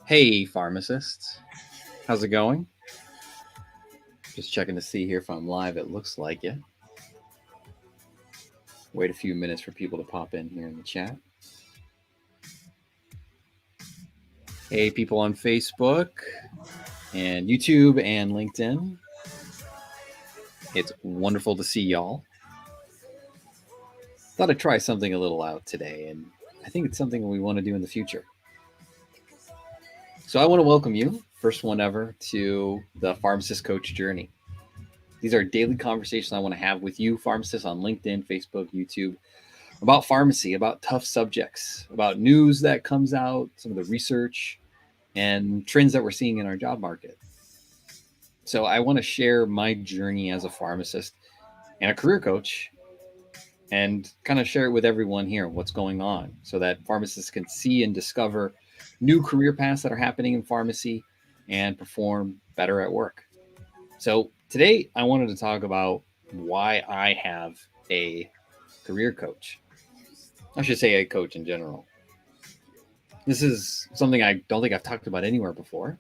Hey, pharmacists. How's it going? Just checking to see here if I'm live. It looks like it. Wait a few minutes for people to pop in here in the chat. Hey, people on Facebook and YouTube and LinkedIn. It's wonderful to see y'all. Thought I'd try something a little out today, and I think it's something we want to do in the future. So I want to welcome you, first one ever, to the Pharmacist Coach Journey. These are daily conversations I want to have with you, pharmacists, on LinkedIn, Facebook, YouTube, about pharmacy, about tough subjects, about news that comes out, some of the research, and trends that we're seeing in our job market. So I want to share my journey as a pharmacist and a career coach and kind of share it with everyone here, what's going on, so that pharmacists can see and discover new career paths that are happening in pharmacy and perform better at work. So today I wanted to talk about why I have a career coach. I should say a coach in general. This is something I don't think I've talked about anywhere before.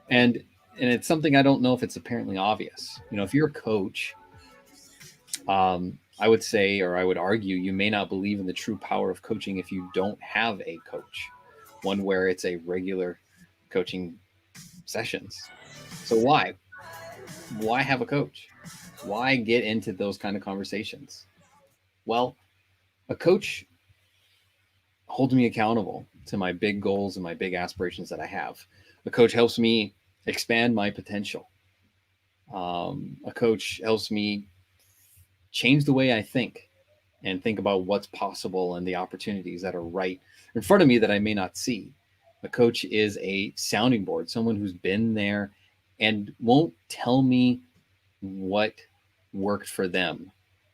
And it's something I don't know if it's apparently obvious. You know, if you're a coach, I would say, or I would argue, you may not believe in the true power of coaching if you don't have a coach, one where it's a regular coaching sessions. So why? Why have a coach? Why get into those kind of conversations? Well, a coach holds me accountable to my big goals and my big aspirations that I have. A coach helps me expand my potential. A coach helps me change the way I think and think about what's possible and the opportunities that are right in front of me that I may not see. A coach is a sounding board, someone who's been there and won't tell me what worked for them.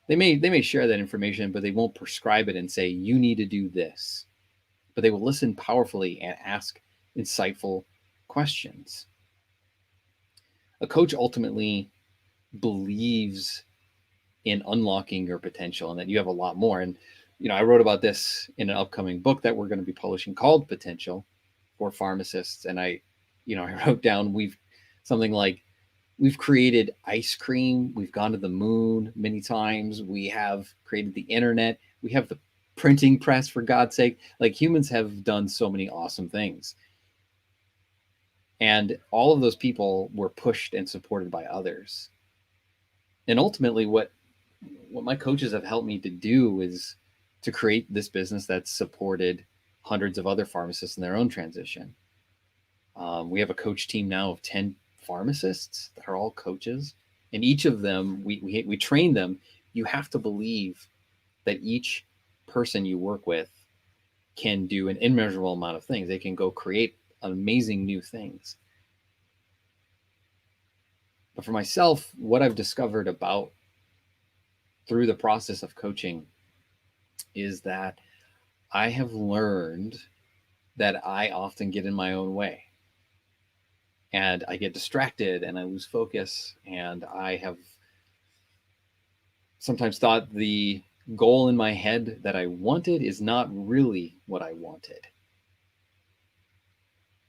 They may share that information, but they won't prescribe it and say, you need to do this. But they will listen powerfully and ask insightful questions. A coach ultimately believes in unlocking your potential and that you have a lot more. And, you know, I wrote about this in an upcoming book that we're going to be publishing called Potential for Pharmacists. And I wrote down something like, we've created ice cream. We've gone to the moon many times. We have created the internet. We have the printing press, for God's sake. Like, humans have done so many awesome things. And all of those people were pushed and supported by others. And ultimately, what my coaches have helped me to do is to create this business that's supported hundreds of other pharmacists in their own transition. We have a coach team now of 10 pharmacists that are all coaches, and each of them, we train them. You have to believe that each person you work with can do an immeasurable amount of things. They can go create amazing new things. But for myself, what I've discovered about through the process of coaching is that I have learned that I often get in my own way. And I get distracted and I lose focus. And I have sometimes thought the goal in my head that I wanted is not really what I wanted.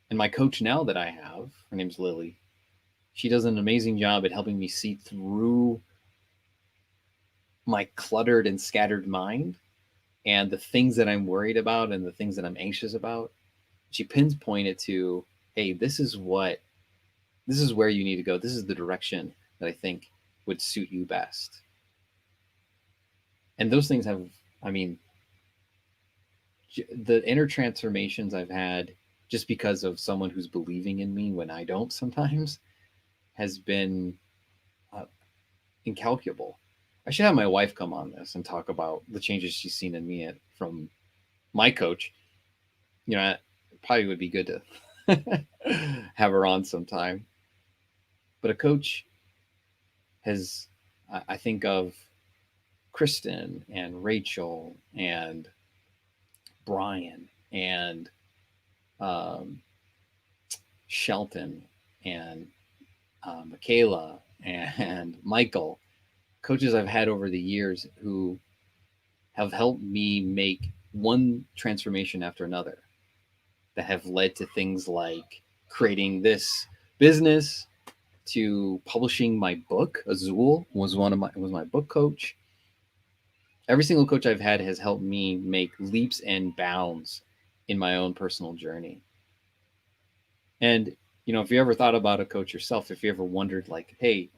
And my coach now that I have, her name's Lily, she does an amazing job at helping me see through my cluttered and scattered mind and the things that I'm worried about and the things that I'm anxious about. She pinpoints it to, hey, this is where you need to go. This is the direction that I think would suit you best. And those things have, the inner transformations I've had just because of someone who's believing in me when I don't sometimes has been incalculable. I should have my wife come on this and talk about the changes she's seen in me from my coach. You know, it probably would be good to have her on sometime. But a coach has, I think of Kristen and Rachel and Brian and Shelton and Michaela and Michael, coaches I've had over the years who have helped me make one transformation after another that have led to things like creating this business, to publishing my book. Azul was my book coach. Every single coach I've had has helped me make leaps and bounds in my own personal journey. And if you ever thought about a coach yourself, if you ever wondered like, hey,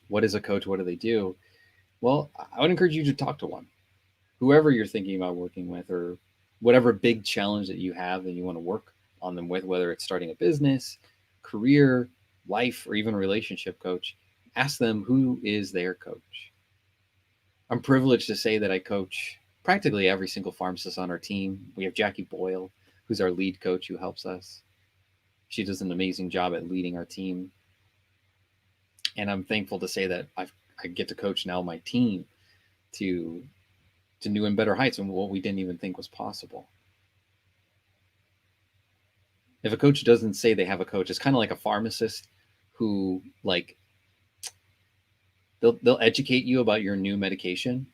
what is a coach? What do they do? Well, I would encourage you to talk to one. Whoever you're thinking about working with, or whatever big challenge that you have and you want to work on them with, whether it's starting a business, career, life, or even a relationship coach, ask them who is their coach. I'm privileged to say that I coach practically every single pharmacist on our team. We have Jackie Boyle, who's our lead coach, who helps us. She does an amazing job at leading our team. And I'm thankful to say that I get to coach now my team to new and better heights and what we didn't even think was possible. If a coach doesn't say they have a coach, it's kind of like a pharmacist who they'll educate you about your new medication,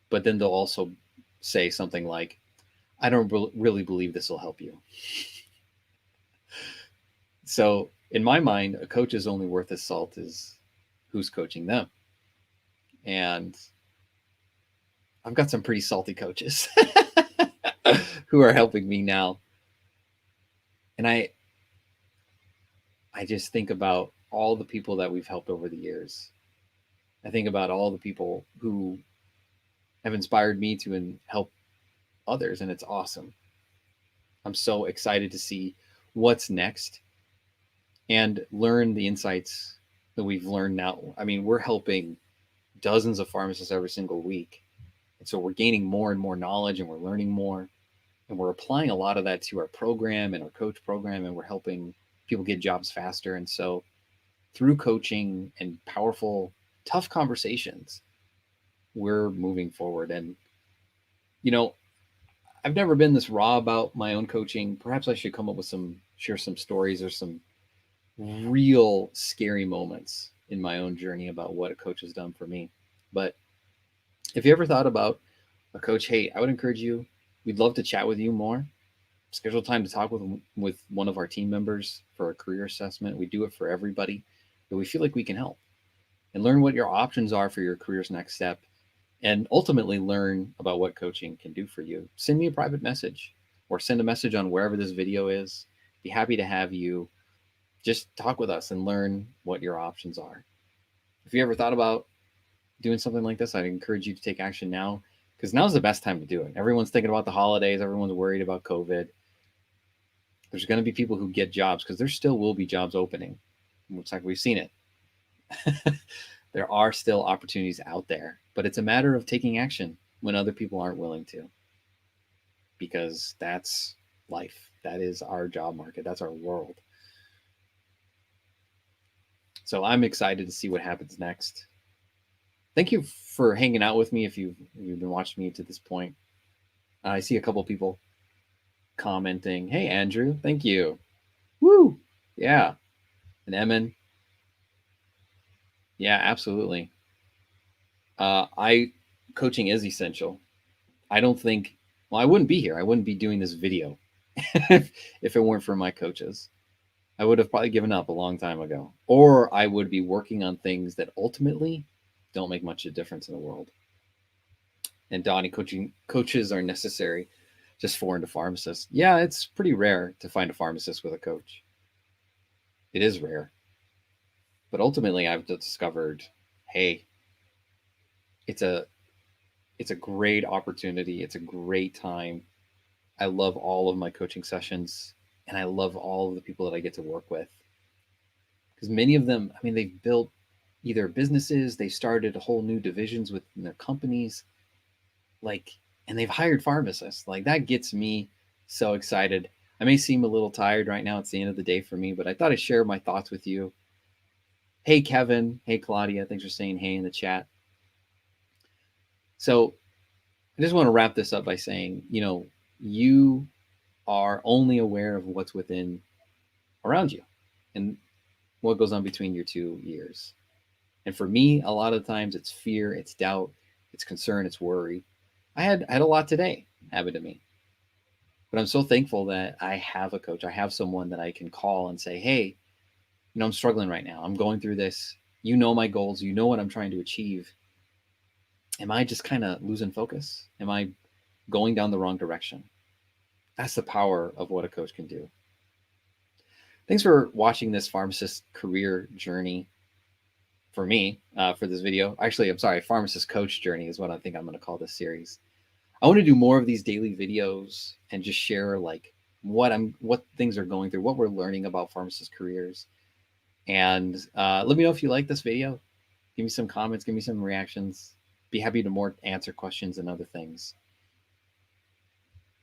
but then they'll also say something like, I don't really believe this will help you. So in my mind, a coach is only worth his salt is who's coaching them. And I've got some pretty salty coaches who are helping me now. And I just think about all the people that we've helped over the years. I think about all the people who have inspired me to help others, and it's awesome. I'm so excited to see what's next and learn the insights that we've learned now. I mean, we're helping dozens of pharmacists every single week. And so we're gaining more and more knowledge, and we're learning more, and we're applying a lot of that to our program and our coach program, and we're helping people get jobs faster. And so through coaching and powerful, tough conversations, we're moving forward. And, I've never been this raw about my own coaching. Perhaps I should come up with share some stories or some real scary moments in my own journey about what a coach has done for me. But if you ever thought about a coach, hey, I would encourage you. We'd love to chat with you more. Schedule time to talk with one of our team members for a career assessment. We do it for everybody that we feel like we can help, and learn what your options are for your career's next step, and ultimately learn about what coaching can do for you. Send me a private message or send a message on wherever this video is. Be happy to have you just talk with us and learn what your options are. If you ever thought about doing something like this, I'd encourage you to take action now, because now's the best time to do it. Everyone's thinking about the holidays. Everyone's worried about COVID. There's going to be people who get jobs, because there still will be jobs opening. Looks like we've seen it. There are still opportunities out there, but it's a matter of taking action when other people aren't willing to, because that's life. That is our job market. That's our world. So I'm excited to see what happens next. Thank you for hanging out with me. If you've been watching me to this point, I see a couple of people commenting. Hey, Andrew, thank you. Woo! Yeah. And Emin. Yeah, absolutely. Coaching is essential. I don't think, well, I wouldn't be here. I wouldn't be doing this video if it weren't for my coaches. I would have probably given up a long time ago, or I would be working on things that ultimately don't make much of a difference in the world. And Donnie, coaches are necessary, just foreign to pharmacists. Yeah, it's pretty rare to find a pharmacist with a coach. It is rare. But ultimately, I've discovered, hey, it's a great opportunity. It's a great time. I love all of my coaching sessions, and I love all of the people that I get to work with. Because many of them, I mean, they've built either businesses, they started whole new divisions within their companies, and they've hired pharmacists. That gets me so excited. I may seem a little tired right now. It's the end of the day for me, but I thought I'd share my thoughts with you. Hey, Kevin. Hey, Claudia. Thanks for saying hey in the chat. So I just want to wrap this up by saying, you are only aware of what's around you and what goes on between your two ears. And for me, a lot of times it's fear, it's doubt, it's concern, it's worry. I had a lot today happen to me. But I'm so thankful that I have a coach. I have someone that I can call and say, hey, I'm struggling right now. I'm going through this. You know my goals. You know what I'm trying to achieve. Am I just kind of losing focus? Am I going down the wrong direction? That's the power of what a coach can do. Thanks for watching this pharmacist career journey for me for this video. Actually, I'm sorry, pharmacist coach journey is what I think I'm going to call this series. I want to do more of these daily videos and just share like what things are going through, what we're learning about pharmacist careers. And let me know if you like this video. Give me some comments, give me some reactions. Be happy to more answer questions and other things.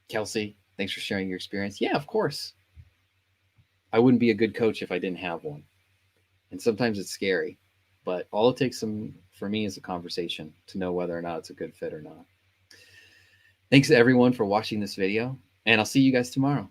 Kelsey, thanks for sharing your experience. Yeah, of course. I wouldn't be a good coach if I didn't have one. And sometimes it's scary, but all it takes for me is a conversation to know whether or not it's a good fit or not. Thanks to everyone for watching this video, and I'll see you guys tomorrow.